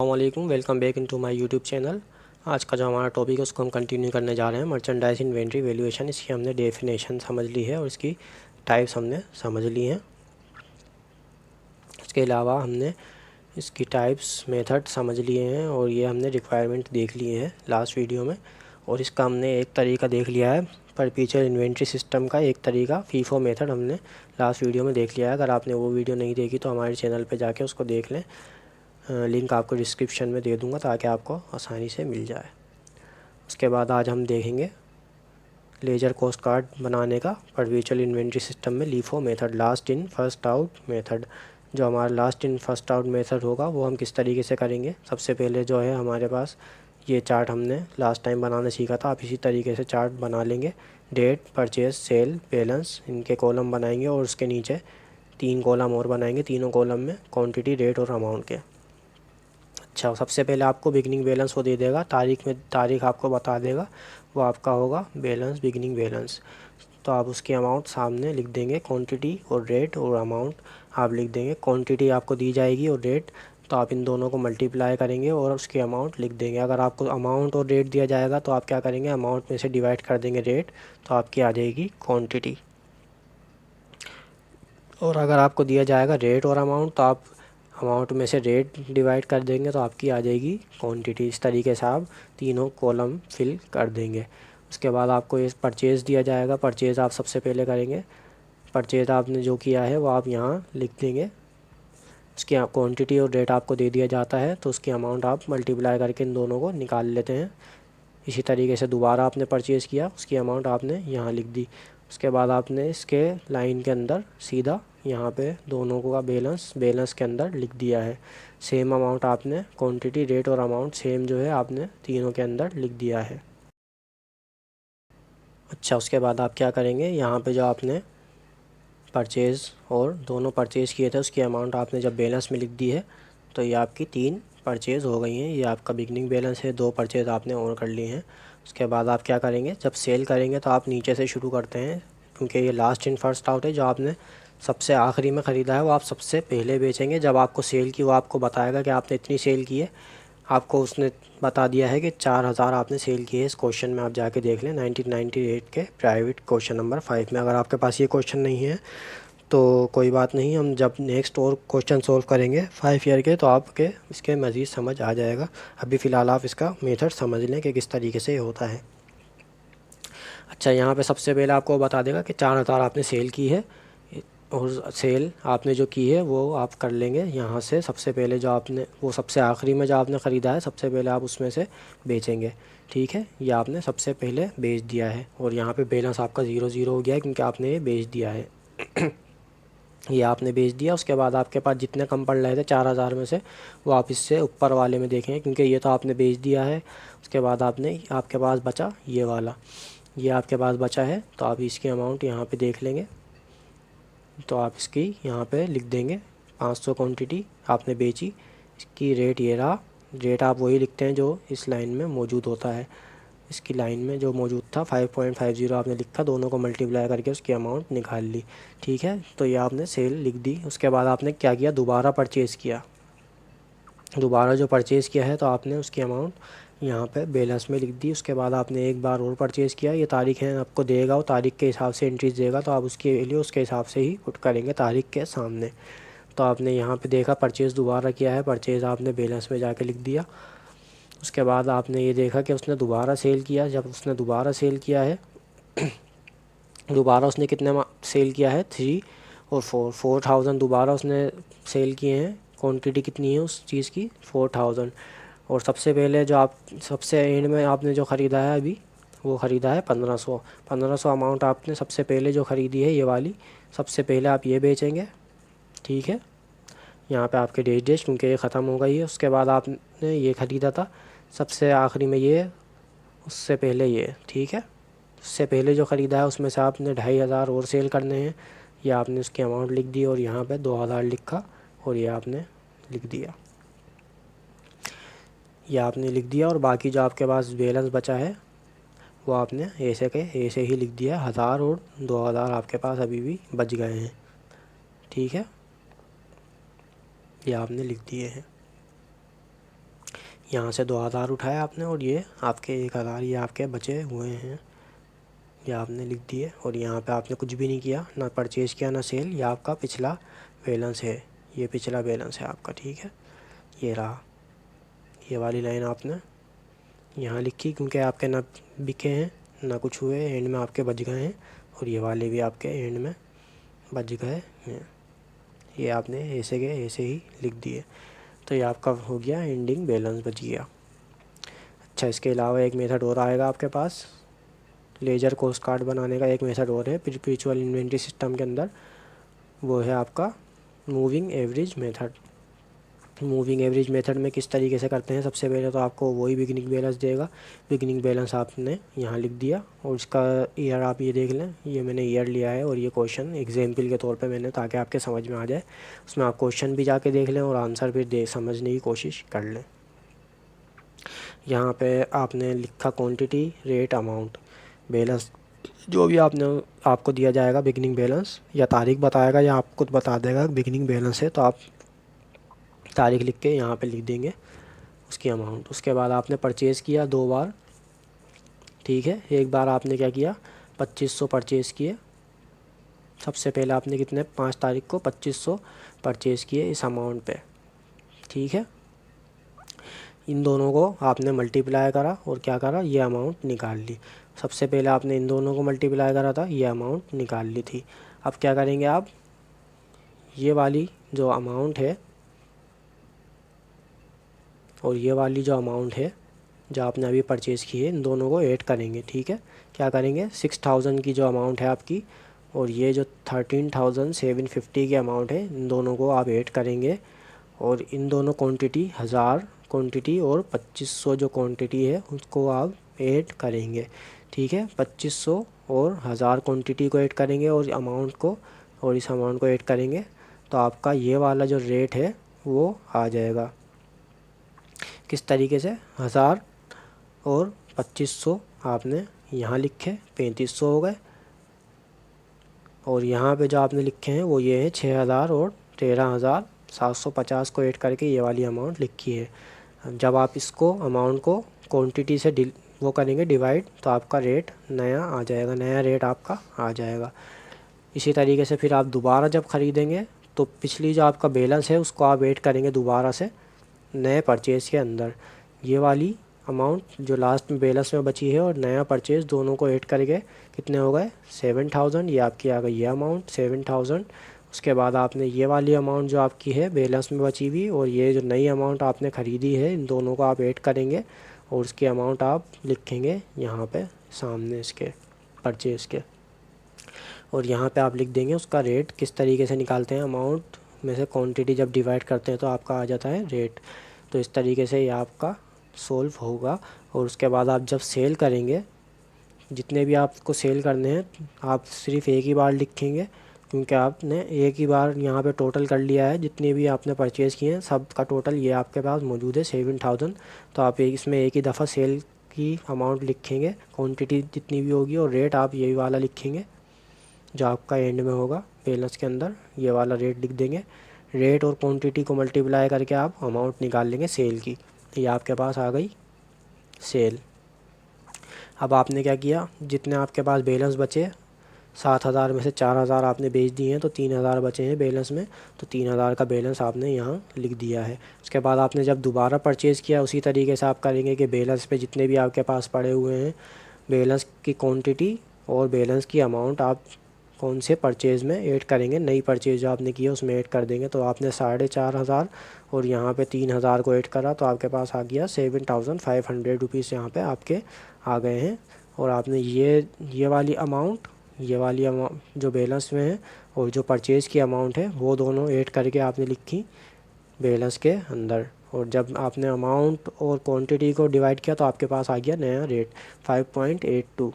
अस्सलामुअलैकुम, welcome back into my YouTube channel. आज का जो हमारा टॉपिक है उसको हम कंटिन्यू करने जा रहे हैं। मर्चेंडाइज इन्वेंट्री वैल्यूएशन, इसकी हमने डेफिनेशन समझ ली है और इसकी टाइप्स हमने समझ ली हैं। इसके अलावा हमने इसकी टाइप्स मेथड समझ लिए हैं और ये हमने रिक्वायरमेंट देख लिए हैं लास्ट वीडियो में। और इसका हमने एक तरीका देख लिया है, परपेचुअल इन्वेंट्री सिस्टम का एक तरीका फीफो मेथड हमने लास्ट वीडियो में देख लिया है। अगर आपने वो वीडियो नहीं देखी तो हमारे चैनल पर जाके उसको देख लें। लिंक आपको डिस्क्रिप्शन में दे दूंगा ताकि आपको आसानी से मिल जाए। उसके बाद आज हम देखेंगे लेजर कॉस्ट कार्ड बनाने का परपेचुअल इन्वेंट्री सिस्टम में LIFO method, last in first out method. जो हमारा last in first out method होगा वो हम किस तरीके से करेंगे। सबसे पहले जो है हमारे पास ये चार्ट हमने लास्ट टाइम बनाना सीखा था, आप इसी तरीके से चार्ट बना लेंगे। डेट, परचेज, सेल, बैलेंस, इनके कॉलम बनाएंगे और उसके नीचे 3 कॉलम और बनाएंगे। तीनों कॉलम में क्वांटिटी, रेट और अमाउंट के। अच्छा, सबसे पहले आपको बिगनिंग बैलेंस वो दे देगा, तारीख आपको बता देगा, वो आपका होगा बैलेंस, बिगनिंग बैलेंस। तो आप उसकी अमाउंट सामने लिख देंगे, क्वांटिटी और रेट और अमाउंट आप लिख देंगे। क्वांटिटी आपको दी जाएगी और रेट, तो आप इन दोनों को मल्टीप्लाई करेंगे और उसकी अमाउंट लिख देंगे। अगर आपको अमाउंट और रेट दिया जाएगा तो आप क्या करेंगे, अमाउंट में से डिवाइड कर देंगे रेट, तो आपकी आ जाएगी क्वांटिटी। और अगर आपको दिया जाएगा रेट और अमाउंट तो आप अमाउंट में से रेट डिवाइड कर देंगे तो आपकी आ जाएगी क्वांटिटी। इस तरीके से आप तीनों कॉलम फिल कर देंगे। उसके बाद आपको ये परचेज़ दिया जाएगा, परचेज़ आप सबसे पहले करेंगे। परचेज़ आपने जो किया है वो आप यहाँ लिख देंगे। उसकी क्वांटिटी और रेट आपको दे दिया जाता है तो उसकी अमाउंट आप मल्टीप्लाई करके इन दोनों को निकाल लेते हैं। इसी तरीके से दोबारा आपने परचेज़ किया, उसकी अमाउंट आपने यहाँ लिख दी। उसके बाद आपने इसके लाइन के अंदर सीधा यहाँ पे दोनों का बैलेंस के अंदर लिख दिया है। सेम अमाउंट आपने क्वांटिटी, रेट और अमाउंट सेम जो है आपने तीनों के अंदर लिख दिया है। अच्छा, उसके बाद आप क्या करेंगे, यहाँ पे जो आपने परचेज़ और दोनों परचेज़ किए थे उसकी अमाउंट आपने जब बैलेंस में लिख दी है तो ये आपकी 3 परचेज़ हो गई हैं। ये आपका बिगनिंग बैलेंस है, 2 परचेज़ आपने और कर लिए हैं। उसके बाद आप क्या करेंगे, जब सेल करेंगे तो आप नीचे से शुरू करते हैं, क्योंकि ये लास्ट इन फर्स्ट आउट है। जो आपने सबसे आखिरी में ख़रीदा है वो आप सबसे पहले बेचेंगे। जब आपको सेल की, वो आपको बताएगा कि आपने इतनी सेल की है। आपको उसने बता दिया है कि 4000 आपने सेल की है। इस क्वेश्चन में आप जाके देख लें 1998 के प्राइवेट क्वेश्चन नंबर 5 में। अगर आपके पास ये क्वेश्चन नहीं है तो कोई बात नहीं, हम जब नेक्स्ट और क्वेश्चन सॉल्व करेंगे 5 ईयर के तो आपके इसके मज़ीद समझ आ जाएगा। अभी फ़िलहाल आप इसका मेथड समझ लें कि किस तरीके से होता है। अच्छा, यहाँ पे सबसे पहले आपको बता देगा कि 4000 आपने सेल की है और सेल आपने जो की है वो आप कर लेंगे यहाँ से। सबसे पहले जो आपने, वो सबसे आखिरी में जो आपने ख़रीदा है सबसे पहले आप उसमें से बेचेंगे। ठीक है, ये आपने सबसे पहले बेच दिया है और यहाँ पे बैलेंस आपका 0 हो गया है क्योंकि आपने ये बेच दिया है। ये आपने बेच दिया। उसके बाद आपके पास जितने कम पड़ रहे थे 4000 में से, वो आप इससे ऊपर वाले में देखेंगे क्योंकि ये तो आपने बेच दिया है। उसके बाद आपके पास बचा ये वाला, ये आपके पास बचा है तो आप इसकी अमाउंट यहाँ पे देख लेंगे। तो आप इसकी यहाँ पे लिख देंगे 500 क्वांटिटी आपने बेची। इसकी रेट ये रहा। रेट आप वही लिखते हैं जो इस लाइन में मौजूद होता है। इसकी लाइन में जो मौजूद था 5.50 आपने लिखा, दोनों को मल्टीप्लाई करके उसकी अमाउंट निकाल ली। ठीक है, तो ये आपने सेल लिख दी। उसके बाद आपने क्या किया, दोबारा परचेज़ किया। दोबारा जो परचेज़ किया है तो आपने उसकी अमाउंट यहाँ पे बैलेंस में लिख दी। उसके बाद आपने एक बार और परचेज़ किया, ये तारीख है आपको देगा, वो तारीख के हिसाब से एंट्रीज देगा तो आप उसके वैल्यू उसके हिसाब से ही पुट करेंगे तारीख के सामने। तो आपने यहाँ पे देखा परचेज़ दोबारा किया है, परचेज़ आपने बैलेंस में जाके लिख दिया। उसके बाद आपने ये देखा कि उसने दोबारा सेल किया। जब उसने दोबारा सेल किया है दोबारा उसने कितने सेल किया है, 3 और 4000 दोबारा उसने सेल किए हैं। क्वांटिटी कितनी है उस चीज़ की, 4000। और सबसे पहले जो आप सबसे एंड में आपने जो ख़रीदा है अभी, वो ख़रीदा है 1500 अमाउंट आपने सबसे पहले जो ख़रीदी है ये वाली, सबसे पहले आप ये बेचेंगे। ठीक है, यहाँ पे आपके डेज क्योंकि ये ख़त्म हो गई है। उसके बाद आपने ये ख़रीदा था सबसे आखिरी में ये, उससे पहले ये। ठीक है, उससे पहले जो ख़रीदा है उसमें से आपने 2500 और सेल करने हैं। ये आपने उसकी अमाउंट लिख दी और यहाँ पे 2000 लिखा और ये आपने लिख दिया। ये आपने लिख दिया और बाकी जो आपके पास बैलेंस बचा है वो आपने ऐसे ही लिख दिया। 1000 और 2000 आपके पास अभी भी बच गए हैं। ठीक है, ये आपने लिख दिए हैं। यहाँ से 2000 उठाया आपने और ये आपके 1000 ये आपके बचे हुए हैं, ये आपने लिख दिए। और यहाँ पे आपने कुछ भी नहीं किया, ना परचेज़ किया ना सेल, ये आपका पिछला बैलेंस है, ये पिछला बैलेंस है आपका, ठीक है। ये रहा, ये वाली लाइन आपने यहाँ लिखी क्योंकि आपके ना बिके हैं ना कुछ हुए, एंड में आपके बच गए हैं, और ये वाले भी आपके एंड में बच गए हैं। ये आपने ऐसे के ऐसे ही लिख दिए, तो ये आपका हो गया एंडिंग बैलेंस बच गया। अच्छा, इसके अलावा एक मेथड और आएगा आपके पास, लेजर कॉस्ट कार्ड बनाने का एक मेथड और है परपेचुअल इन्वेंटरी सिस्टम के अंदर, वो है आपका moving average method. Moving average method में किस तरीके से करते हैं, सबसे पहले तो आपको वही बिगनिंग बैलेंस देगा, बिगनिंग बैलेंस आपने यहाँ लिख दिया, और इसका ईयर आप ये देख लें, ये मैंने ईयर लिया है, और ये क्वेश्चन एग्जाम्पल के तौर पे मैंने, ताकि आपके समझ में आ जाए, उसमें आप क्वेश्चन भी जाके देख लें और आंसर भी समझने की कोशिश कर लें। यहाँ पे आपने लिखा क्वांटिटी, रेट, अमाउंट, बैलेंस, जो भी आपको दिया जाएगा बिगनिंग बैलेंस, या तारीख बताएगा या आप खुद बता देगा बिगनिंग बैलेंस है, तो आप तारीख लिख के यहाँ पे लिख देंगे उसकी अमाउंट। उसके बाद आपने परचेज़ किया 2 बार, ठीक है। एक बार आपने क्या किया, 2500 परचेज़ किए, सबसे पहले आपने कितने 5 तारीख को 2500 परचेज़ किए इस अमाउंट पे, ठीक है। इन दोनों को आपने मल्टीप्लाई करा और क्या करा, ये अमाउंट निकाल ली। सबसे पहले आपने इन दोनों को मल्टीप्लाई करा था, ये अमाउंट निकाल ली थी। अब क्या करेंगे आप, ये वाली जो अमाउंट है और ये वाली जो अमाउंट है जो आपने अभी परचेज़ की है, इन दोनों को ऐड करेंगे, ठीक है। क्या करेंगे, 6000 की जो अमाउंट है आपकी और ये जो 13750 की अमाउंट है, इन दोनों को आप ऐड करेंगे, और इन दोनों क्वांटिटी 1000 क्वांटिटी और 2500 जो क्वांटिटी है उसको आप ऐड करेंगे, ठीक है। 2500 और 1000 क्वांटिटी को ऐड करेंगे और अमाउंट को, और इस अमाउंट को ऐड करेंगे, तो आपका ये वाला जो रेट है वो आ जाएगा। किस तरीके से, 1000 और 2500 आपने यहाँ लिखे, 3500 हो गए, और यहाँ पे जो आपने लिखे हैं वो ये है 6000 और 13750 को ऐड करके ये वाली अमाउंट लिखी है। जब आप इसको अमाउंट को क्वांटिटी से वो करेंगे डिवाइड, तो आपका रेट नया आ जाएगा, नया रेट आपका आ जाएगा। इसी तरीके से फिर आप दोबारा जब ख़रीदेंगे तो पिछली जो आपका बैलेंस है उसको आप ऐड करेंगे दोबारा से नए परचेज़ के अंदर। ये वाली अमाउंट जो लास्ट में बैलेंस में बची है और नया परचेज़, दोनों को ऐड करके कितने हो गए, 7000, ये आपकी आ गई ये अमाउंट 7000। उसके बाद आपने ये वाली अमाउंट जो आपकी है बैलेंस में बची हुई और ये जो नई अमाउंट आपने ख़रीदी है, इन दोनों को आप ऐड करेंगे और उसकी अमाउंट आप लिखेंगे यहाँ पे सामने इसके परचेज़ के, और यहाँ पे आप लिख देंगे उसका रेट। किस तरीके से निकालते हैं, अमाउंट में से क्वांटिटी जब डिवाइड करते हैं तो आपका आ जाता है रेट। तो इस तरीके से ये आपका सोल्व होगा। और उसके बाद आप जब सेल करेंगे, जितने भी आपको सेल करने हैं आप सिर्फ एक ही बार लिखेंगे, क्योंकि आपने एक ही बार यहाँ पे टोटल कर लिया है, जितने भी आपने परचेज़ किए हैं सब का टोटल ये आपके पास मौजूद है 7000। तो आप इसमें एक ही दफ़ा सेल की अमाउंट लिखेंगे, क्वांटिटी जितनी भी होगी, और रेट आप यही वाला लिखेंगे जो आपका एंड में होगा बैलेंस के अंदर, ये वाला रेट लिख देंगे। रेट और क्वांटिटी को मल्टीप्लाई करके आप अमाउंट निकाल लेंगे सेल की, ये आपके पास आ गई सेल। अब आपने क्या किया, जितने आपके पास बैलेंस बचे 7000 में से 4000 आपने बेच दिए हैं, तो 3000 बचे हैं बैलेंस में, तो 3000 का बैलेंस आपने यहाँ लिख दिया है। उसके बाद आपने जब दोबारा परचेज़ किया उसी तरीके से आप करेंगे कि बैलेंस पे जितने भी आपके पास पड़े हुए हैं, बैलेंस की क्वांटिटी और बैलेंस की अमाउंट आप कौन से परचेज़ में ऐड करेंगे, नई परचेज़ जो आपने की है उसमें ऐड कर देंगे। तो आपने 4500 और यहाँ पे 3000 को ऐड करा, तो आपके पास आ गया 7500 रुपीज़ यहाँ पे आपके आ गए हैं। और आपने ये वाली अमाउंट जो बैलेंस में है और जो परचेज़ की अमाउंट है वो दोनों ऐड करके आपने लिखी बैलेंस के अंदर, और जब आपने अमाउंट और क्वांटिटी को डिवाइड किया तो आपके पास आ गया नया रेट 5.82।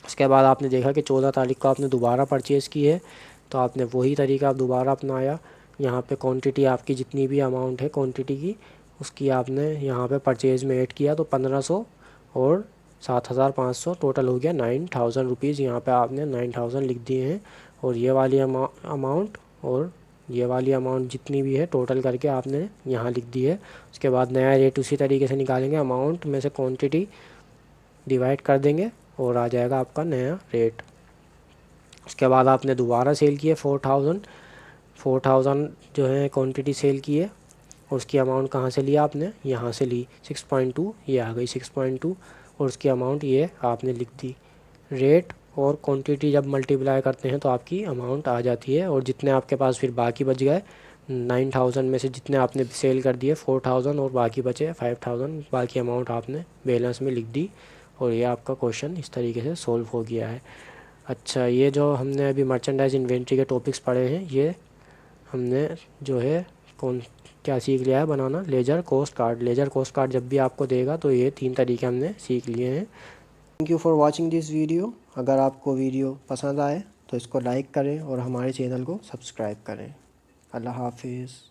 उसके बाद आपने देखा कि 14 तारीख को आपने दोबारा परचेज़ की है, तो आपने वही तरीका आप दोबारा अपनाया। यहाँ पे क्वांटिटी आपकी जितनी भी अमाउंट है क्वांटिटी की, उसकी आपने यहाँ पे परचेज़ में ऐड किया, तो 1500 और 7500 टोटल हो गया 9000 रुपीज़। यहाँ पे आपने 9000 लिख दिए हैं, और ये वाली अमाउंट और ये वाली अमाउंट जितनी भी है टोटल करके आपने यहाँ लिख दी है। उसके बाद नया रेट उसी तरीके से निकालेंगे, अमाउंट में से क्वांटिटी डिवाइड कर देंगे और आ जाएगा आपका नया रेट। उसके बाद आपने दोबारा सेल किया 4000 जो है क्वांटिटी सेल की है, और उसकी अमाउंट कहाँ से लिया आपने, यहाँ से ली 6.2, ये आ गई 6.2, और उसकी अमाउंट ये आपने लिख दी। रेट और क्वांटिटी जब मल्टीप्लाई करते हैं तो आपकी अमाउंट आ जाती है, और जितने आपके पास फिर बाकी बच गए 9000 में से जितने आपने सेल कर दिए 4000 और बाकी बचे 5000, बाकी अमाउंट आपने बैलेंस में लिख दी। और ये आपका क्वेश्चन इस तरीके से सॉल्व हो गया है। अच्छा, ये जो हमने अभी मर्चेंडाइज इन्वेंट्री के टॉपिक्स पढ़े हैं, ये हमने जो है कौन क्या सीख लिया है बनाना, ledger cost card. Ledger cost card जब भी आपको देगा तो ये 3 तरीके हमने सीख लिए हैं। Thank you for watching this video. अगर आपको वीडियो पसंद आए तो इसको लाइक करें और हमारे चैनल को सब्सक्राइब करें। अल्लाह हाफिज़।